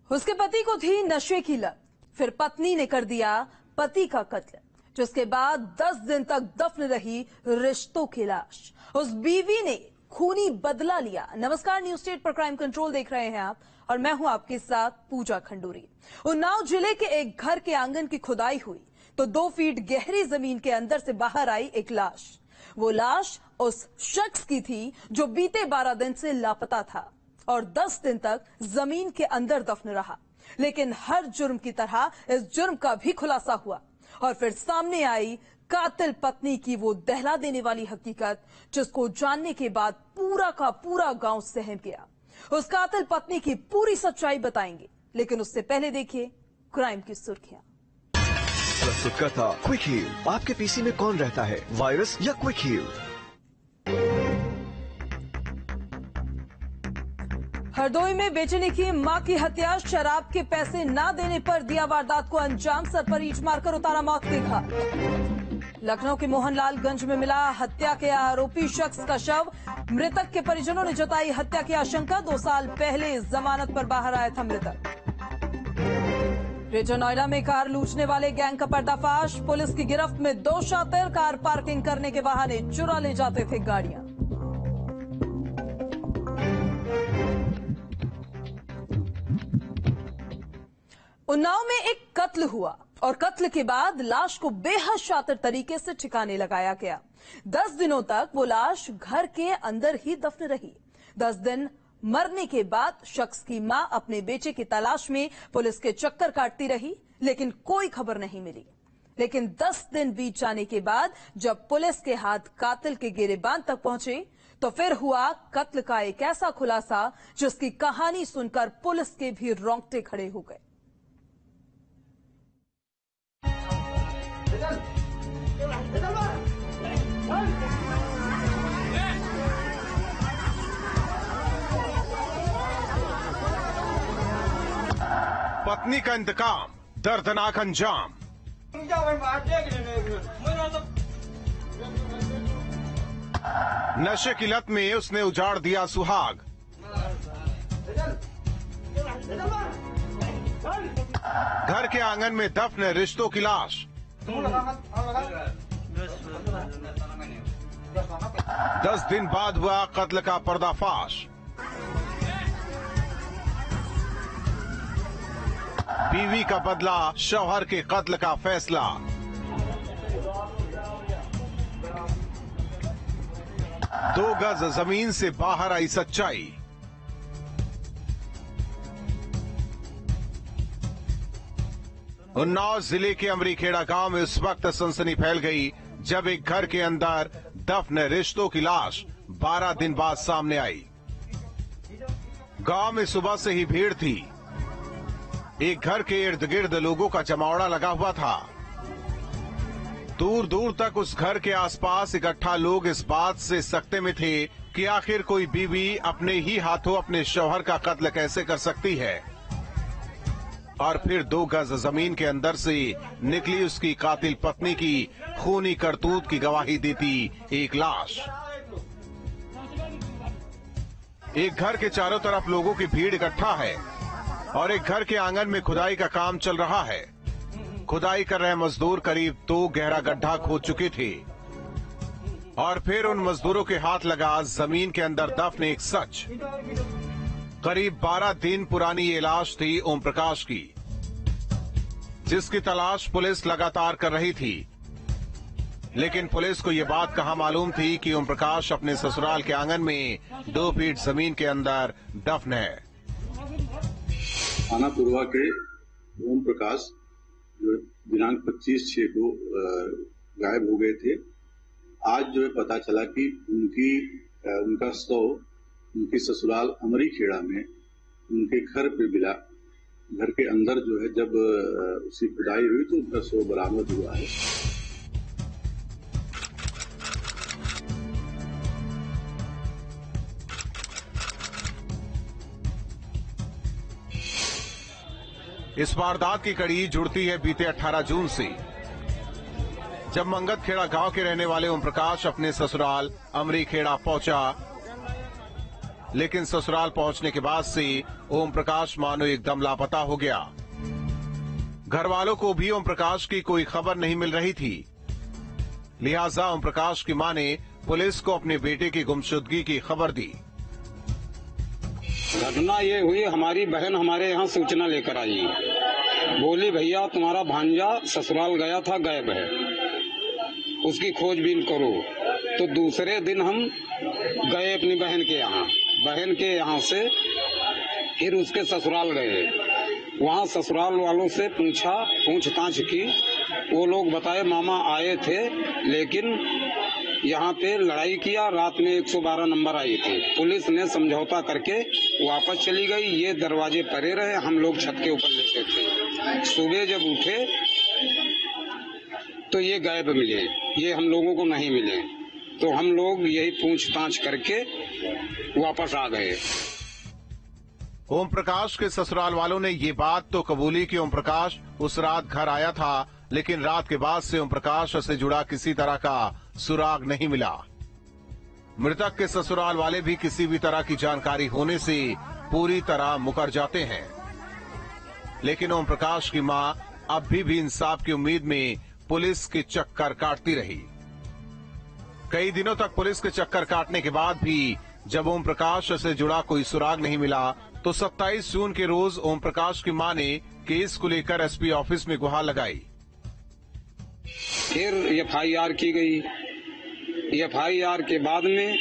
उसके पति को थी नशे की लत, फिर पत्नी ने कर दिया पति का कत्ल, जिसके बाद 10 दिन तक दफन रही रिश्तों की लाश। उस बीवी ने खूनी बदला लिया। नमस्कार, न्यूज स्टेट पर क्राइम कंट्रोल देख रहे हैं आप और मैं हूं आपके साथ पूजा खंडूरी। उन्नाव जिले के एक घर के आंगन की खुदाई हुई तो 2 फीट गहरी जमीन के अंदर से बाहर आई एक लाश। वो लाश उस शख्स की थी जो बीते 12 दिन से लापता था और 10 दिन तक जमीन के अंदर दफन रहा। लेकिन हर जुर्म की तरह इस जुर्म का भी खुलासा हुआ और फिर सामने आई कातिल पत्नी की वो दहला देने वाली हकीकत, जिसको जानने के बाद पूरा का पूरा गांव सहम गया। उस कातिल पत्नी की पूरी सच्चाई बताएंगे, लेकिन उससे पहले देखिए क्राइम की सुर्खियां। प्रस्तुत करता क्विक हील। आपके पीसी में कौन रहता है, वायरस या क्विक हील? हरदोई में बेचने की मां की हत्या, शराब के पैसे ना देने पर दिया वारदात को अंजाम, सर पर ईंट मारकर उतारा मौत के घाट। लखनऊ के मोहनलालगंज में मिला हत्या के आरोपी शख्स का शव, मृतक के परिजनों ने जताई हत्या की आशंका। 2 साल पहले जमानत पर बाहर आया था मृतक। ग्रेटर नोएडा में कार लूटने वाले गैंग का पर्दाफाश, पुलिस की गिरफ्त में 2 शातिर कार पार्किंग करने के बहाने चुरा ले जाते थे गाड़ियां। उन्नाव में एक कत्ल हुआ और कत्ल के बाद लाश को बेहद शातिर तरीके से ठिकाने लगाया गया। 10 दिनों तक वो लाश घर के अंदर ही दफन रही। 10 दिन मरने के बाद शख्स की मां अपने बेटे की तलाश में पुलिस के चक्कर काटती रही, लेकिन कोई खबर नहीं मिली। लेकिन 10 दिन बीत जाने के बाद जब पुलिस के हाथ कातिल के गिरेबान तक पहुंचे तो फिर हुआ कत्ल का एक ऐसा खुलासा जिसकी कहानी सुनकर पुलिस के भी रोंगटे खड़े हो गए। पत्नी का इंतकाम, दर्दनाक अंजाम। नशे की लत में उसने उजाड़ दिया सुहाग। घर के आंगन में दफन रिश्तों की लाश। 10 दिन बाद हुआ कत्ल का पर्दाफाश। बीवी का बदला, शौहर के कत्ल का फैसला। दो गज जमीन से बाहर आई सच्चाई। उन्नाव जिले के अमरीखेड़ा गांव में उस वक्त सनसनी फैल गई जब एक घर के अंदर दफन रिश्तों की लाश 12 दिन बाद सामने आई। गांव में सुबह से ही भीड़ थी। एक घर के इर्द गिर्द लोगों का जमावड़ा लगा हुआ था। दूर दूर तक उस घर के आसपास इकट्ठा लोग इस बात से सकते में थे कि आखिर कोई बीवी अपने ही हाथों अपने शौहर का कत्ल कैसे कर सकती है। और फिर 2 गज जमीन के अंदर से निकली उसकी कातिल पत्नी की खूनी करतूत की गवाही देती एक लाश। एक घर के चारों तरफ लोगों की भीड़ इकट्ठा है और एक घर के आंगन में खुदाई का काम चल रहा है। खुदाई कर रहे मजदूर करीब 2 गहरा गड्ढा खोद चुके थे और फिर उन मजदूरों के हाथ लगा जमीन के अंदर दफन एक सच। करीब 12 दिन पुरानी ये लाश थी ओम प्रकाश की, जिसकी तलाश पुलिस लगातार कर रही थी। लेकिन पुलिस को ये बात कहाँ मालूम थी कि ओम प्रकाश अपने ससुराल के आंगन में 2 फीट जमीन के अंदर दफन है। थाना पूर्वा के ओम प्रकाश जो दिनांक 25/6 को गायब हो गए थे। आज जो है पता चला कि उनका शव उनकी ससुराल अमरीखेड़ा में उनके घर पे मिला। घर के अंदर जो है जब उसकी खुदाई हुई तो उनका शव बरामद हुआ है। इस वारदात की कड़ी जुड़ती है बीते 18 जून से, जब मंगतखेड़ा गांव के रहने वाले ओम प्रकाश अपने ससुराल अमरीखेड़ा पहुंचा लेकिन ससुराल पहुंचने के बाद से ओम प्रकाश मानो एकदम लापता हो गया। घर वालों को भी ओम प्रकाश की कोई खबर नहीं मिल रही थी। लिहाजा ओम प्रकाश की मां ने पुलिस को अपने बेटे की गुमशुदगी की खबर दी। घटना ये हुई, हमारी बहन हमारे यहाँ सूचना लेकर आई, बोली भैया तुम्हारा भांजा ससुराल गया था, गायब है, उसकी खोजबीन करो। तो दूसरे दिन हम गए अपनी बहन के यहाँ से फिर उसके ससुराल गए। वहाँ ससुराल वालों से पूछताछ की। वो लोग बताए मामा आए थे, लेकिन यहाँ पे लड़ाई किया, रात में 112 नंबर आई थी। पुलिस ने समझौता करके वापस चली गई। ये दरवाजे परे रहे, हम लोग छत के ऊपर लेटे थे। सुबह जब उठे तो ये गायब मिले, ये हम लोगों को नहीं मिले। तो हम लोग यही पूछताछ करके वापस आ गए। ओम प्रकाश के ससुराल वालों ने ये बात तो कबूली कि ओम प्रकाश उस रात घर आया था, लेकिन रात के बाद से ओम प्रकाश से जुड़ा किसी तरह का सुराग नहीं मिला। मृतक के ससुराल वाले भी किसी भी तरह की जानकारी होने से पूरी तरह मुकर जाते हैं। लेकिन ओम प्रकाश की मां अब भी इंसाफ की उम्मीद में पुलिस के चक्कर काटती रही। कई दिनों तक पुलिस के चक्कर काटने के बाद भी जब ओम प्रकाश से जुड़ा कोई सुराग नहीं मिला, तो 27 जून के रोज ओम प्रकाश की मां ने केस को लेकर एसपी ऑफिस में गुहार लगाई। फिर FIR की गई। FIR के बाद में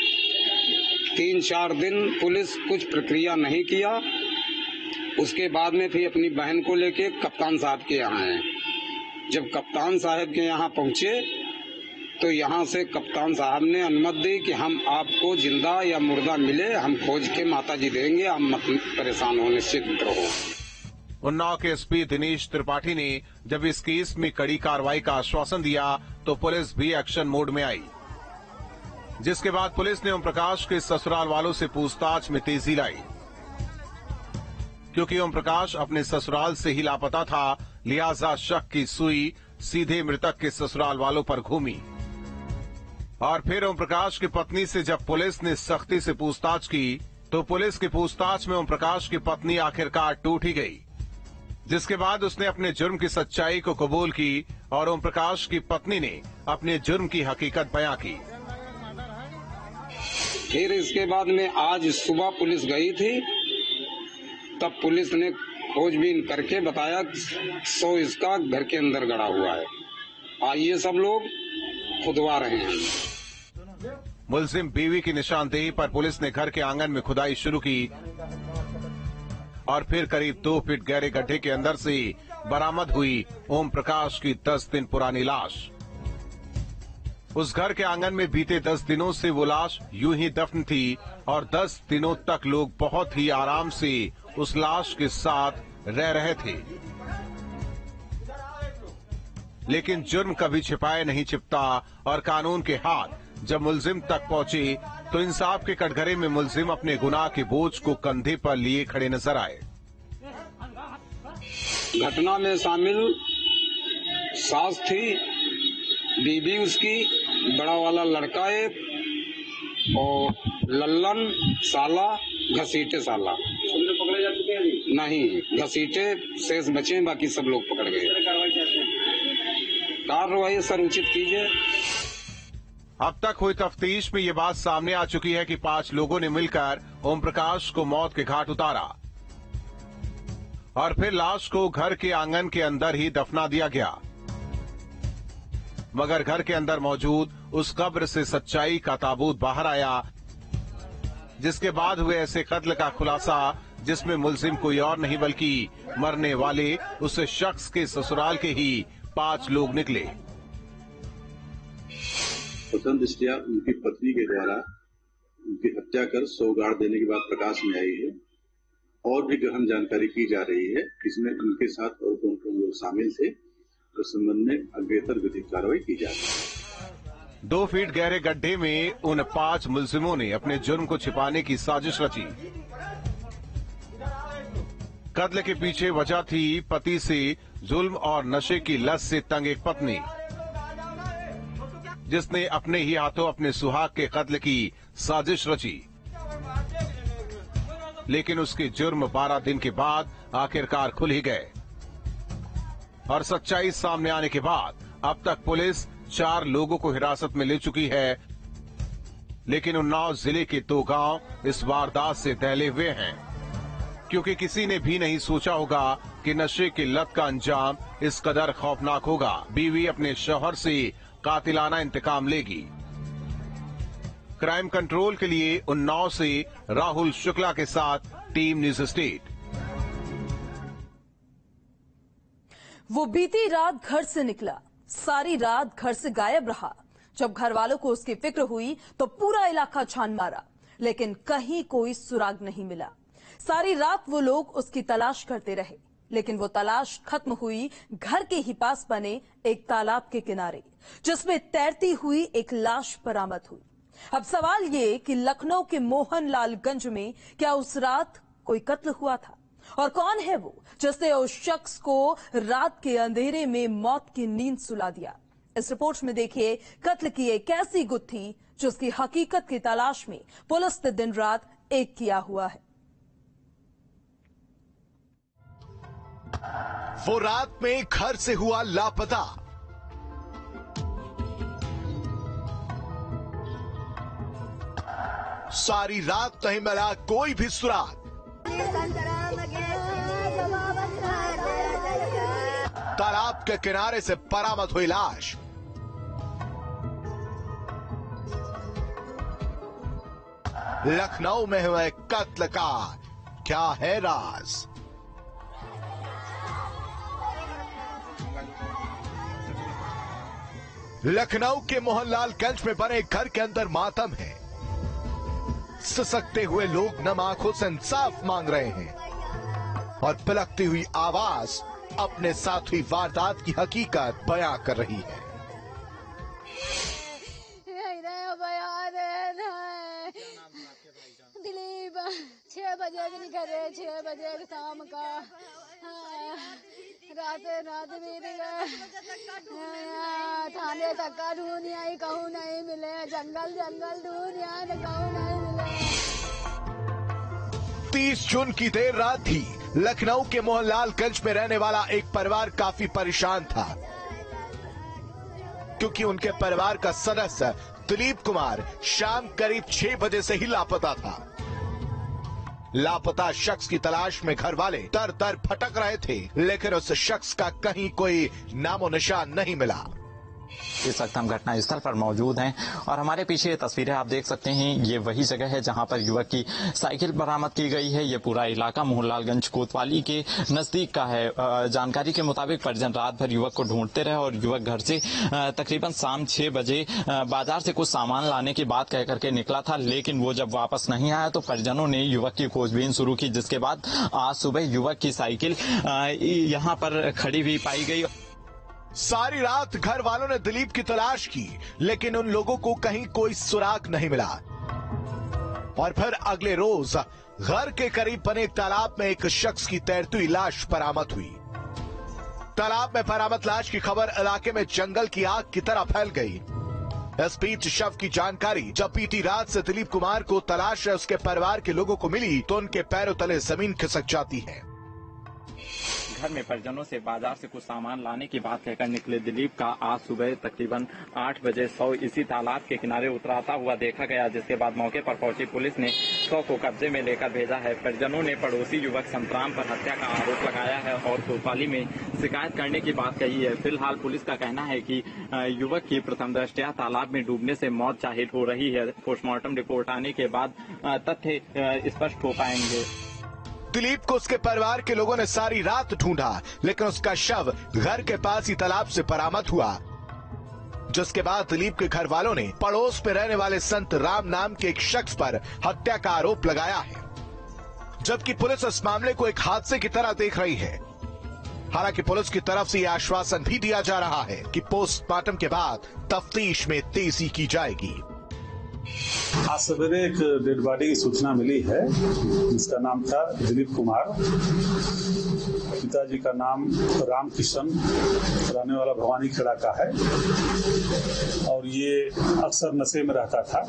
3-4 दिन पुलिस कुछ प्रक्रिया नहीं किया। उसके बाद में फिर अपनी बहन को लेके कप्तान साहब के यहाँ आए। जब कप्तान साहब के यहाँ पहुंचे तो यहाँ से कप्तान साहब ने अनुमति दी कि हम आपको जिंदा या मुर्दा मिले, हम खोज के माता जी देंगे, आप मत परेशान हो, निश्चित रहो। उन्नाव के एसपी दिनेश त्रिपाठी ने जब इस केस में कड़ी कार्रवाई का आश्वासन दिया तो पुलिस भी एक्शन मोड में आई, जिसके बाद पुलिस ने ओम प्रकाश के ससुराल वालों से पूछताछ में तेजी लाई। क्योंकि ओम प्रकाश अपने ससुराल से ही लापता था, लिहाजा शक की सुई सीधे मृतक के ससुराल वालों पर घूमी। और फिर ओम प्रकाश की पत्नी से जब पुलिस ने सख्ती से पूछताछ की तो पुलिस की पूछताछ में ओम प्रकाश की पत्नी आखिरकार टूट ही गई, जिसके बाद उसने अपने जुर्म की सच्चाई को कबूल की और ओम प्रकाश की पत्नी ने अपने जुर्म की हकीकत बयां की। फिर इसके बाद में आज सुबह पुलिस गई थी, तब पुलिस ने खोजबीन करके बताया 100 इसका घर के अंदर गड़ा हुआ है। आइए सब लोग खुदवा रहे हैं। मुलजिम बीवी की निशानदेही पर पुलिस ने घर के आंगन में खुदाई शुरू की और फिर करीब 2 फीट गहरे गड्ढे के अंदर से बरामद हुई ओम प्रकाश की 10 दिन पुरानी लाश। उस घर के आंगन में बीते 10 दिनों से वो लाश यूं ही दफन थी और 10 दिनों तक लोग बहुत ही आराम से उस लाश के साथ रह रहे थे। लेकिन जुर्म कभी छिपाए नहीं छिपता और कानून के हाथ जब मुलजिम तक पहुंचे तो इंसाफ के कटघरे में मुलजिम अपने गुनाह के बोझ को कंधे पर लिए खड़े नजर आए। घटना में शामिल सास थी, बीबी उसकी, बड़ा वाला लड़का एक और लल्लन साला, घसीटे साला। पकड़े जा चुके हैं? नहीं, घसीटे शेष बचे, बाकी सब लोग पकड़ गए। कार्रवाई सर उचित कीजिए। अब तक हुई तफ्तीश में ये बात सामने आ चुकी है कि 5 लोगों ने मिलकर ओम प्रकाश को मौत के घाट उतारा और फिर लाश को घर के आंगन के अंदर ही दफना दिया गया। मगर घर के अंदर मौजूद उस कब्र से सच्चाई का ताबूत बाहर आया, जिसके बाद हुए ऐसे कत्ल का खुलासा जिसमें मुलजिम कोई और नहीं बल्कि मरने वाले उस शख्स के ससुराल के ही 5 लोग निकले। प्रथम दृष्टया उनकी पत्नी के द्वारा उनकी हत्या कर सौ गाड़ देने की बात प्रकाश में आई है और भी गहन जानकारी की जा रही है। इसमें उनके साथ और कौन कौन लोग शामिल थे उस संबंध में अग्रेतर विधिक कार्रवाई की जा रही है। 2 फीट गहरे गड्ढे में उन 5 मुलजिमों ने अपने जुर्म को छिपाने की साजिश रची। कत्ल के पीछे वजह थी पति से जुल्म और नशे की लत से तंग एक पत्नी, जिसने अपने ही हाथों अपने सुहाग के कत्ल की साजिश रची। लेकिन उसके जुर्म 12 दिन के बाद आखिरकार खुल ही गए और सच्चाई सामने आने के बाद अब तक पुलिस 4 लोगों को हिरासत में ले चुकी है। लेकिन उन्नाव जिले के 2 गांव इस वारदात से दहले हुए हैं, क्योंकि किसी ने भी नहीं सोचा होगा कि नशे की लत का अंजाम इस कदर खौफनाक होगा। बीवी अपने शौहर से कातिलाना इंतकाम लेगी। क्राइम कंट्रोल के लिए उन्नाव से राहुल शुक्ला के साथ टीम न्यूज स्टेट। वो बीती रात घर से निकला, सारी रात घर से गायब रहा। जब घर वालों को उसकी फिक्र हुई तो पूरा इलाका छान मारा, लेकिन कहीं कोई सुराग नहीं मिला। सारी रात वो लोग उसकी तलाश करते रहे, लेकिन वो तलाश खत्म हुई घर के ही पास बने एक तालाब के किनारे, जिसमें तैरती हुई एक लाश बरामद हुई। अब सवाल ये कि लखनऊ के मोहनलालगंज में क्या उस रात कोई कत्ल हुआ था, और कौन है वो जिसने उस शख्स को रात के अंधेरे में मौत की नींद सुला दिया। इस रिपोर्ट में देखिए कत्ल की एक ऐसी गुत्थी जिसकी हकीकत की तलाश में पुलिस ने दिन रात एक किया हुआ है। वो रात में घर से हुआ लापता। सारी रात नहीं मिला कोई भी सुराग। तालाब के किनारे से बरामद हुई लाश। लखनऊ में हुए कत्ल का क्या है राज? लखनऊ के मोहनलालगंज में बने घर के अंदर मातम है। सिसकते हुए लोग नम आंखों से इंसाफ मांग रहे हैं और पिलकती हुई आवाज अपने साथ हुई वारदात की हकीकत बयां कर रही है। दिलीप 6 बजे निकले, 6 बजे शाम का, रात बीत गए। थाने तक का ढूंढ आई, कहूँ नहीं मिले। जंगल ढूंढ आई, कहूँ नहीं मिले। 30 जून की देर रात थी। लखनऊ के मोहनलालगंज में रहने वाला एक परिवार काफी परेशान था, क्योंकि उनके परिवार का सदस्य दिलीप कुमार शाम करीब 6 बजे से ही लापता था। लापता शख्स की तलाश में घर वाले दर दर भटक रहे थे, लेकिन उस शख्स का कहीं कोई नामो निशान नहीं मिला। इस वक्त हम घटना स्थल पर मौजूद हैं और हमारे पीछे ये तस्वीरें आप देख सकते हैं। ये वही जगह है जहां पर युवक की साइकिल बरामद की गई है। ये पूरा इलाका मोहनलालगंज कोतवाली के नजदीक का है। जानकारी के मुताबिक परिजन रात भर युवक को ढूंढते रहे और युवक घर से तकरीबन शाम 6 बजे बाजार से कुछ सामान लाने की बात कह करके निकला था, लेकिन वो जब वापस नहीं आया तो परिजनों ने युवक की खोजबीन शुरू की, जिसके बाद आज सुबह युवक की साइकिल यहाँ पर खड़ी हुई पाई गई। सारी रात घर वालों ने दिलीप की तलाश की, लेकिन उन लोगों को कहीं कोई सुराग नहीं मिला। और फिर अगले रोज घर के करीब बने एक तालाब में एक शख्स की तैरती हुई लाश बरामद हुई। तालाब में बरामद लाश की खबर इलाके में जंगल की आग की तरह फैल गई। इस बीच शव की जानकारी जब बीती रात से दिलीप कुमार को तलाश है उसके परिवार के लोगों को मिली तो उनके पैरों तले जमीन खिसक जाती है। घर में परिजनों से बाजार से कुछ सामान लाने की बात कहकर निकले दिलीप का आज सुबह तकरीबन 8 बजे शव इसी तालाब के किनारे उतराता हुआ देखा गया, जिसके बाद मौके पर पहुंची पुलिस ने शव को कब्जे में लेकर भेजा है। परिजनों ने पड़ोसी युवक संतराम पर हत्या का आरोप लगाया है और कोतवाली में शिकायत करने की बात कही है। फिलहाल पुलिस का कहना है कि युवक की प्रथम दृष्टया तालाब में डूबने से मौत जाहिर हो रही है। पोस्टमार्टम रिपोर्ट आने के बाद तथ्य स्पष्ट हो पाएंगे। दिलीप को उसके परिवार के लोगों ने सारी रात ढूंढा, लेकिन उसका शव घर के पास ही तालाब से बरामद हुआ, जिसके बाद दिलीप के घर वालों ने पड़ोस में रहने वाले संत राम नाम के एक शख्स पर हत्या का आरोप लगाया है, जबकि पुलिस इस मामले को एक हादसे की तरह देख रही है। हालांकि पुलिस की तरफ से यह आश्वासन भी दिया जा रहा है कि पोस्टमार्टम के बाद तफ्तीश में तेजी की जाएगी। आज सवेरे एक डेड बॉडी की सूचना मिली है, जिसका नाम था दिलीप कुमार। पिताजी का नाम रामकिशन, रहने वाला भवानी खेड़ा का है और ये अक्सर नशे में रहता था।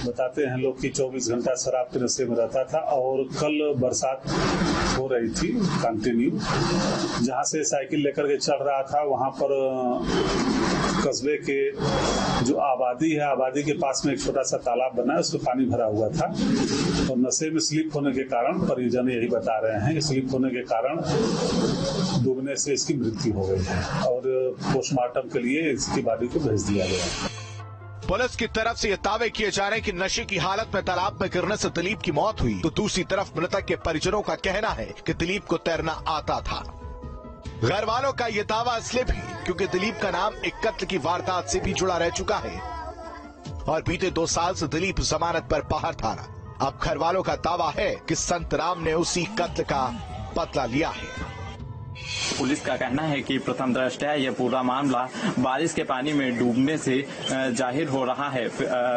बताते हैं लोग कि 24 घंटा शराब के नशे में रहता था। और कल बरसात हो रही थी कंटिन्यू, जहां से साइकिल लेकर के चढ़ रहा था, वहां पर कस्बे के जो आबादी है, आबादी के पास में एक छोटा सा तालाब बना है, उसमें पानी भरा हुआ था और नशे में स्लिप होने के कारण, परिजन यही बता रहे हैं कि स्लिप होने के कारण डूबने से इसकी मृत्यु हो गई है और पोस्टमार्टम के लिए इसकी बॉडी को भेज दिया गया। पुलिस की तरफ से ये दावे किए जा रहे हैं कि नशे की हालत में तालाब में गिरने से दिलीप की मौत हुई, तो दूसरी तरफ मृतक के परिजनों का कहना है कि दिलीप को तैरना आता था। घर वालों का ये दावा इसलिए भी क्योंकि दिलीप का नाम एक कत्ल की वारदात से भी जुड़ा रह चुका है और बीते 2 साल से दिलीप जमानत पर बाहर था। अब घर वालों का दावा है कि संतराम ने उसी कत्ल का बदला लिया है। पुलिस का कहना है कि प्रथम दृष्टया यह पूरा मामला बारिश के पानी में डूबने से जाहिर हो रहा है।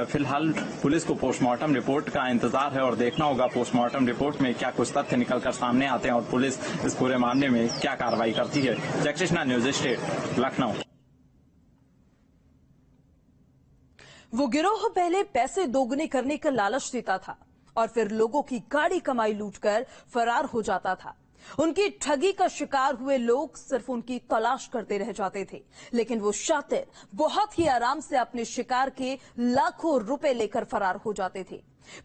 फिलहाल पुलिस को पोस्टमार्टम रिपोर्ट का इंतजार है और देखना होगा पोस्टमार्टम रिपोर्ट में क्या कुछ तथ्य निकलकर सामने आते हैं और पुलिस इस पूरे मामले में क्या कार्रवाई करती है। जयकृष्णा, न्यूज स्टेट, लखनऊ। वो गिरोह पहले पैसे दोगुने करने का लालच देता था और फिर लोगों की गाड़ी कमाई लूटकर फरार हो जाता था। उनकी ठगी का शिकार हुए लोग सिर्फ उनकी तलाश करते रह जाते थे, लेकिन वो शातिर बहुत ही आराम से अपने शिकार के लाखों रुपए लेकर फरार हो जाते थे।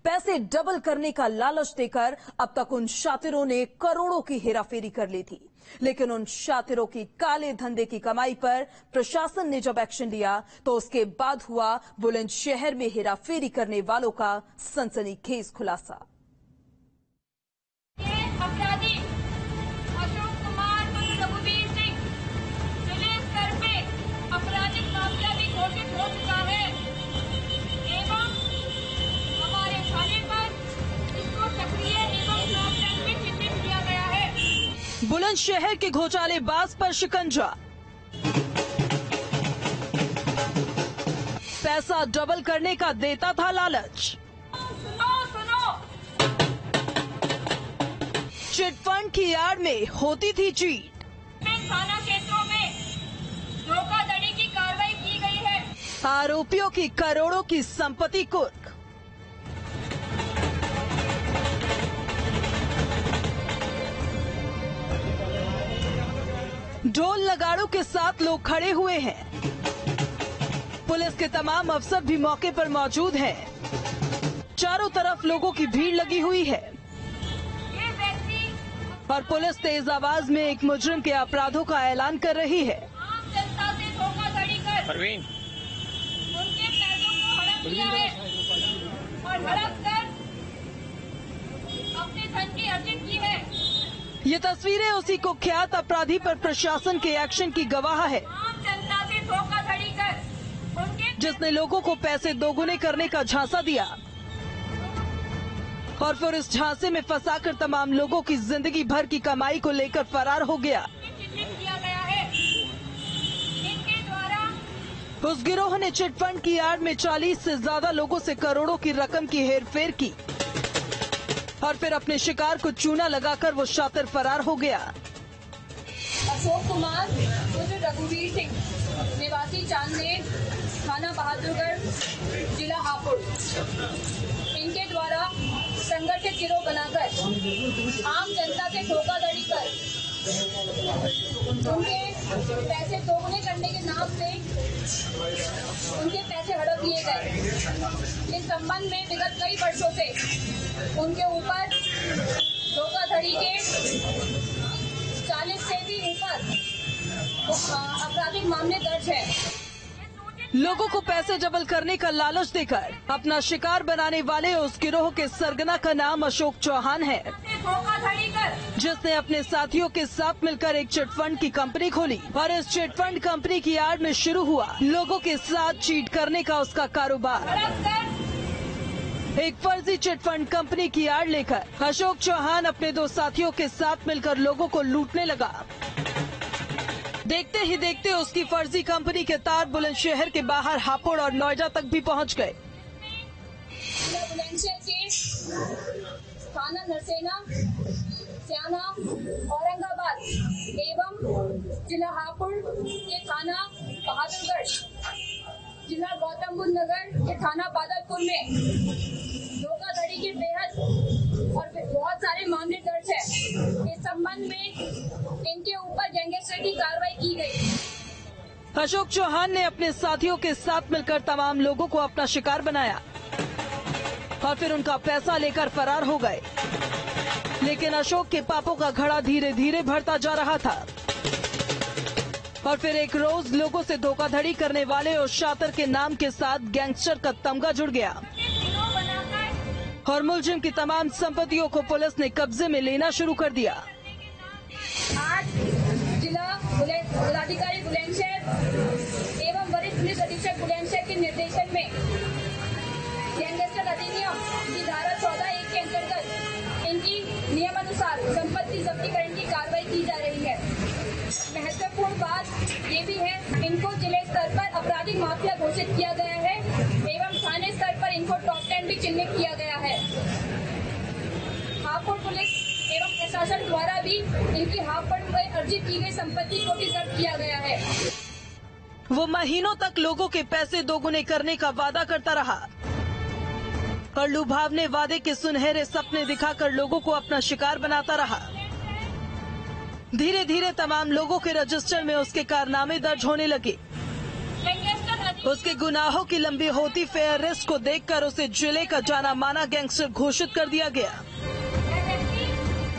पैसे डबल करने का लालच देकर अब तक उन शातिरों ने करोड़ों की हेराफेरी कर ली थी, लेकिन उन शातिरों की काले धंधे की कमाई पर प्रशासन ने जब एक्शन लिया तो उसके बाद हुआ बुलंदशहर में हेराफेरी करने वालों का सनसनीखेज खुलासा। अपराधी अशोक कुमार रघुवीर सिंह पुलिस स्तर पे आपराधिक मामला भी घोषित हो चुका है एवं हमारे थाने पर इसको सक्रिय एवं लॉकडाउन में चिन्हित किया गया है। बुलंदशहर के घोटालेबाज पर शिकंजा, पैसा डबल करने का देता था लालच। चिटफंड की आड़ में होती थी चीट। थाना क्षेत्रों में धोखाधड़ी की कार्रवाई की गई है। आरोपियों की करोड़ों की संपत्ति कुर्क। ढोल नगाड़ों के साथ लोग खड़े हुए हैं। पुलिस के तमाम अफसर भी मौके पर मौजूद हैं। चारों तरफ लोगों की भीड़ लगी हुई है और पुलिस तेज आवाज में एक मुजरिम के अपराधों का ऐलान कर रही है। आम जनता से धोखाधड़ी कर उनके पैसों को हड़प लिया है और हड़प कर अपने धन की अर्जित की है। ये तस्वीरें उसी कुख्यात अपराधी पर प्रशासन के एक्शन की गवाह है, आम जनता से धोखाधड़ी कर उनके जिसने लोगों को पैसे दोगुने करने का झांसा दिया और फिर इस झांसे में फंसाकर तमाम लोगों की जिंदगी भर की कमाई को लेकर फरार हो गया। चिन्हित किया गया है। इनके द्वारा उस गिरोह ने चिटफंड की आड़ में 40 से ज्यादा लोगों से करोड़ों की रकम की हेरफेर की और फिर अपने शिकार को चूना लगाकर वो शातिर फरार हो गया। अशोक कुमार उर्फ रघुवीर सिंह निवासी चांदनेर, थाना बहादुरगढ़, जिला हापुड़, इनके द्वारा संगठित गिरोह बनाकर आम जनता से धोखाधड़ी कर उनके पैसे दोगुने करने के नाम से उनके पैसे हड़प लिए गए। इस संबंध में विगत कई वर्षों से उनके ऊपर धोखाधड़ी के 40 से भी ऊपर आपराधिक मामले दर्ज है। लोगों को पैसे डबल करने का लालच देकर अपना शिकार बनाने वाले उस गिरोह के सरगना का नाम अशोक चौहान है, जिसने अपने साथियों के साथ मिलकर एक चिटफंड की कंपनी खोली और इस चिटफंड कंपनी की आड़ में शुरू हुआ लोगों के साथ चीट करने का उसका कारोबार। एक फर्जी चिटफंड कंपनी की आड़ लेकर अशोक चौहान अपने 2 साथियों के साथ मिलकर लोगों को लूटने लगा। देखते ही देखते उसकी फर्जी कंपनी के तार बुलंदशहर के बाहर हापुड़ और नोएडा तक भी पहुंच गए। बुलंदशहर के थाना नरसेना, स्याना, औरंगाबाद एवं जिला हापुड़ के थाना बहादुरगढ़ जिला गौतम बुद्ध नगर के थाना बादलपुर में धोखाधड़ी के बेहद और बहुत सारे मामले दर्ज है। इस संबंध में इनके ऊपर गैंगस्टर की कार्रवाई की गई। अशोक चौहान ने अपने साथियों के साथ मिलकर तमाम लोगों को अपना शिकार बनाया और फिर उनका पैसा लेकर फरार हो गए। लेकिन अशोक के पापों का घड़ा धीरे धीरे बढ़ता जा रहा था और फिर एक रोज लोगों से धोखाधड़ी करने वाले और शातिर के नाम के साथ गैंगस्टर का तमगा जुड़ गया और मुलजिम की तमाम संपत्तियों को पुलिस ने कब्जे में लेना शुरू कर दिया। आज जिलाधिकारी बुलंदशहर एवं वरिष्ठ पुलिस अधीक्षक बुलंदशहर के निर्देशन में गैंगस्टर अधिनियम की धारा 14(1) के अंतर्गत इनकी नियमानुसार संपत्ति जब्तीकरण की कार्रवाई की जा रही है। महत्वपूर्ण बात ये भी है, इनको जिले स्तर पर आपराधिक माफिया घोषित किया गया है एवं थाने स्तर पर इनको टॉप 10 भी चिन्हित किया गया है। हापुड़ पुलिस एवं प्रशासन द्वारा भी इनकी हापुड़ में अर्जित की गई संपत्ति को भी जब्त किया गया है। वो महीनों तक लोगों के पैसे दोगुने करने का वादा करता रहा और लुभावने वादे के सुनहरे सपने दिखाकर लोगों को अपना शिकार बनाता रहा। धीरे धीरे तमाम लोगों के रजिस्टर में उसके कारनामे दर्ज होने लगे। उसके गुनाहों की लंबी होती फेयर लिस्ट को देखकर उसे जिले का जाना माना गैंगस्टर घोषित कर दिया गया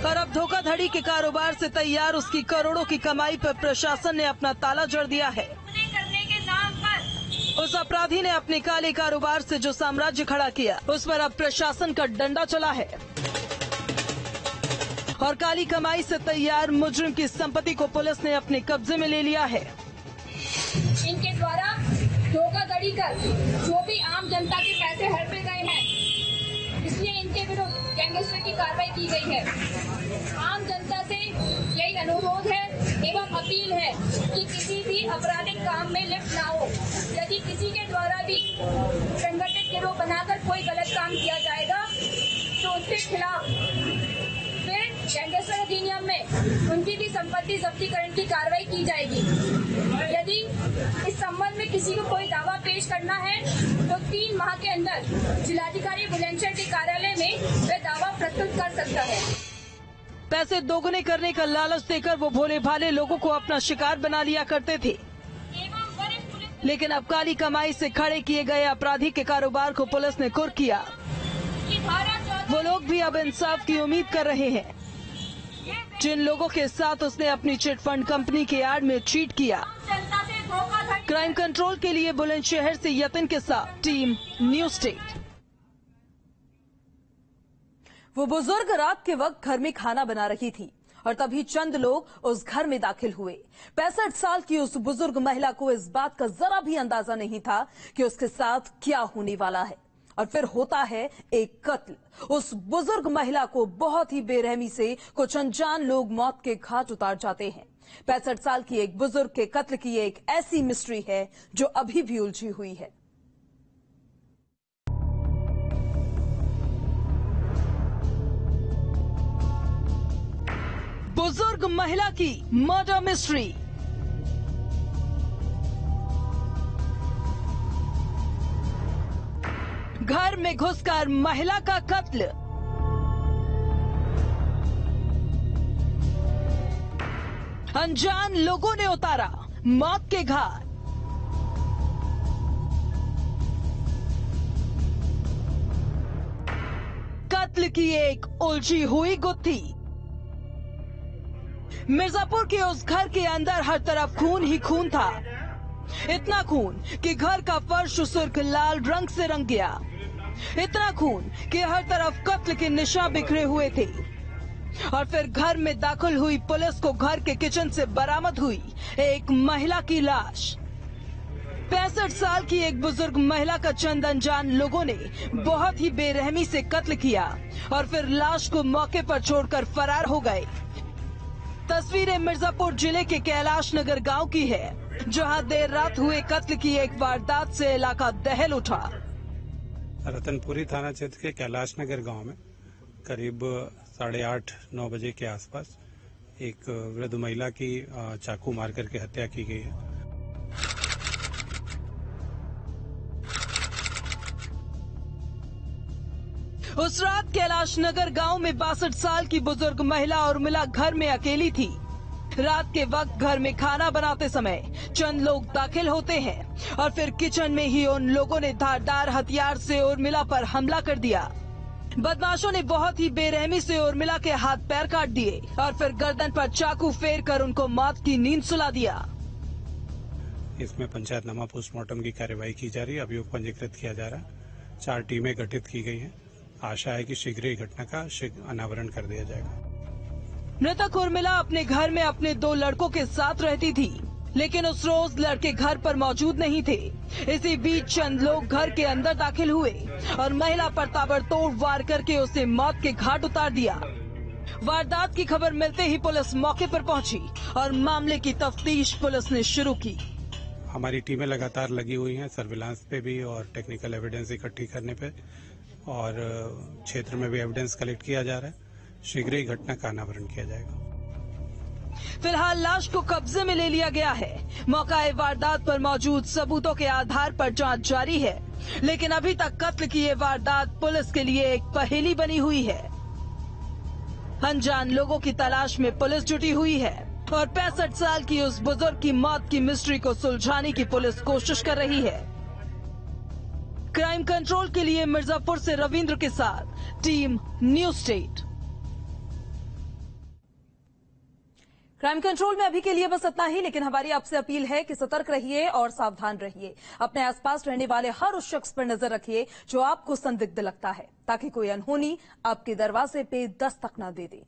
और अब धोखाधड़ी के कारोबार से तैयार उसकी करोड़ों की कमाई पर प्रशासन ने अपना ताला जड़ दिया है। उस अपराधी ने अपने काले कारोबार से जो साम्राज्य खड़ा किया उस पर अब प्रशासन का डंडा चला है और काली कमाई से तैयार मुजरिम की संपत्ति को पुलिस ने अपने कब्जे में ले लिया है। इनके द्वारा धोखाधड़ी कर जो भी आम जनता के पैसे हड़पे गए हैं, इसलिए इनके विरुद्ध गैंगस्टर की कार्रवाई की गई है। आम जनता से यही अनुरोध है एवं अपील है कि किसी भी आपराधिक काम में लिप्त ना हो। यदि किसी के द्वारा भी संगठित गिरोह बनाकर कोई गलत काम किया जाएगा तो उसके खिलाफ फिर गैंगस्टर अधिनियम में उनकी भी संपत्ति जब्तीकरण की कार्रवाई की जाएगी। यदि इस संबंध में किसी को कोई दावा पेश करना है तो 3 माह के अंदर जिलाधिकारी बुलंदशहर के कार्यालय में वह दावा प्रस्तुत कर सकता है। पैसे दोगुने करने का लालच देकर वो भोले भाले लोगों को अपना शिकार बना लिया करते थे, लेकिन अब काली कमाई से खड़े किए गए अपराधी के कारोबार को पुलिस ने कुर्क किया। वो लोग भी अब इंसाफ की उम्मीद कर रहे हैं। जिन लोगों के साथ उसने अपनी चिट फंड कंपनी के आड़ में चीट किया। क्राइम कंट्रोल के लिए बुलंदशहर से यतिन के साथ टीम न्यूज स्टेट। वो बुजुर्ग रात के वक्त घर में खाना बना रही थी और तभी चंद लोग उस घर में दाखिल हुए। 65 साल की उस बुजुर्ग महिला को इस बात का जरा भी अंदाजा नहीं था कि उसके साथ क्या होने वाला है और फिर होता है एक कत्ल। उस बुजुर्ग महिला को बहुत ही बेरहमी से कुछ अनजान लोग मौत के घाट उतार जाते हैं। 65 साल की एक बुजुर्ग के कत्ल की एक ऐसी मिस्ट्री है जो अभी भी उलझी हुई है। बुजुर्ग महिला की मर्डर मिस्ट्री। घर में घुसकर महिला का कत्ल। अनजान लोगों ने उतारा मौत के घाट। कत्ल की एक उलझी हुई गुत्थी। मिर्जापुर के उस घर के अंदर हर तरफ खून ही खून था। इतना खून कि घर का फर्श सुर्ख लाल रंग से रंग गया। इतना खून कि हर तरफ कत्ल के निशान बिखरे हुए थे। और फिर घर में दाखिल हुई पुलिस को घर के किचन से बरामद हुई एक महिला की लाश। 65 साल की एक बुजुर्ग महिला का चंद अनजान लोगों ने बहुत ही बेरहमी से कत्ल किया और फिर लाश को मौके पर छोड़कर फरार हो गए। तस्वीरें मिर्जापुर जिले के कैलाश नगर गांव की है, जहां देर रात हुए कत्ल की एक वारदात से इलाका दहल उठा। रतनपुरी थाना क्षेत्र के कैलाश नगर गांव में करीब 8:30-9 बजे के आसपास एक वृद्ध महिला की चाकू मार करके हत्या की गई है। उस रात कैलाश नगर गांव में 62 साल की बुजुर्ग महिला उर्मिला घर में अकेली थी। रात के वक्त घर में खाना बनाते समय चंद लोग दाखिल होते हैं और फिर किचन में ही उन लोगों ने धारदार हथियार से उर्मिला पर हमला कर दिया। बदमाशों ने बहुत ही बेरहमी से उर्मिला के हाथ पैर काट दिए और फिर गर्दन पर चाकू फेर कर उनको मौत की नींद सुला दिया। इसमें पंचायतनामा पोस्टमार्टम की कार्यवाही की जा रही है। अभियोग पंजीकृत किया जा रहा है। 4 टीमें गठित की गई हैं। आशा है कि शीघ्र ही घटना का अनावरण कर दिया जाएगा। मृतक उर्मिला अपने घर में अपने 2 लड़कों के साथ रहती थी, लेकिन उस रोज लड़के घर पर मौजूद नहीं थे। इसी बीच चंद लोग घर के अंदर दाखिल हुए और महिला पर ताबड़तोड़ वार करके उसे मौत के घाट उतार दिया। वारदात की खबर मिलते ही पुलिस मौके पर पहुंची और मामले की तफ्तीश पुलिस ने शुरू की। हमारी टीमें लगातार लगी हुई हैं सर्विलांस पे भी और टेक्निकल एविडेंस इकट्ठी करने पे, और क्षेत्र में भी एविडेंस कलेक्ट किया जा रहा है। शीघ्र ही घटना का अनावरण किया जाएगा। फिलहाल लाश को कब्जे में ले लिया गया है। मौका वारदात पर मौजूद सबूतों के आधार पर जांच जारी है, लेकिन अभी तक कत्ल की ये वारदात पुलिस के लिए एक पहेली बनी हुई है। अनजान लोगों की तलाश में पुलिस जुटी हुई है और 65 साल की उस बुजुर्ग की मौत की मिस्ट्री को सुलझाने की पुलिस कोशिश कर रही है। क्राइम कंट्रोल के लिए मिर्जापुर से रविंद्र के साथ team news state. Crime control में अभी के लिए बस इतना ही, लेकिन हमारी आपसे अपील है कि सतर्क रहिए और सावधान रहिए। अपने आसपास रहने वाले हर उस शख्स पर नजर रखिए जो आपको संदिग्ध लगता है, ताकि कोई अनहोनी आपके दरवाजे पे दस्तक न दे दे।